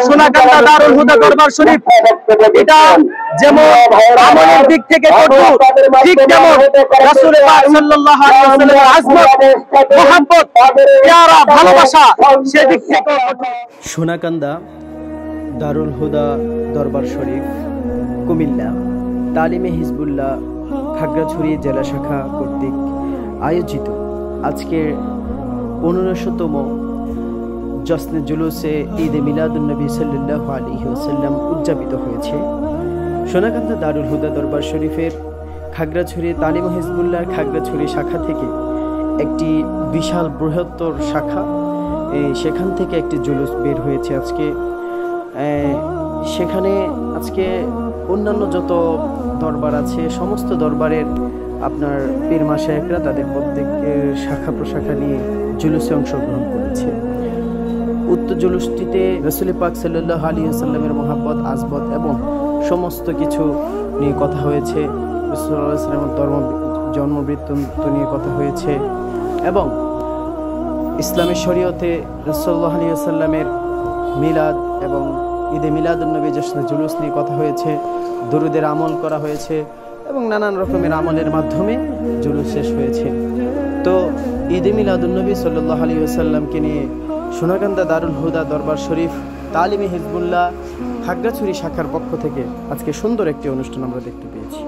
সোনাকান্দা দারুল হুদা দরবার শরীফ এটা যেমন আমলের দিক থেকে কঠোর, ঠিক তেমন রাসূল পাক সাল্লাল্লাহু আলাইহি ওয়াসাল্লামের আজমত, মুহাব্বত, প্যারা ভালোবাসা সেদিক থেকে সোনাকান্দা দারুল হুদা দরবার শরীফ কুমিল্লা তালিমে হিজবুল্লাহ খাগড়াছড়ি জেলা শাখা কর্তৃক আয়োজিত আজকের 1500তম জশ্নে জুলুসে ঈদে মিলাদুন্নবী সাল্লাল্লাহু আলাইহি ওয়াসাল্লাম উদযাপিত হয়েছে। সোনাকান্দা দারুল হুদা দরবার শরীফের খাগড়াছড়ি তালিম হিজবুল্লাহ খাগড়াছড়ি শাখা থেকে একটি বিশাল বৃহত্তর শাখা, সেখান থেকে একটি জুলুস বের হয়েছে আজকে। সেখানে আজকে অন্যান্য যত দরবার আছে সমস্ত দরবারের আপনার পীর মাশায়েখরা তাদের প্রত্যেকের শাখা প্রশাখা নিয়ে জুলুসে অংশগ্রহণ করেছে। উক্ত জুলুসটিতে রাসূল পাক সাল্লাল্লাহু আলাইহি ওয়াসাল্লামের মহব্বত, আজমত এবং সমস্ত কিছু নিয়ে কথা হয়েছে। রাসূল সাল্লাল্লাহু আলাইহি ওয়াসাল্লামের জন্মবৃত্তান্ত নিয়ে কথা হয়েছে এবং ইসলামের শরীয়তে রাসূল সাল্লাল্লাহু আলাইহি ওয়াসাল্লামের মিলাদ এবং ঈদে মিলাদুন্নবী জশ্নে জুলুস নিয়ে কথা হয়েছে। দরুদের আমল করা হয়েছে এবং নানান রকমের আমলের মাধ্যমে জুলুস শেষ হয়েছে। তো ঈদে মিলাদুন্নবী সাল্লাল্লাহু আলাইহি ওয়াসাল্লামকে নিয়ে সোনাকান্দা দারুল হুদা দরবার শরীফ তালিমে হিজবুল্লাহ খাগড়াছড়ি শাখার পক্ষ থেকে আজকে সুন্দর একটি অনুষ্ঠান আমরা দেখতে পেয়েছি।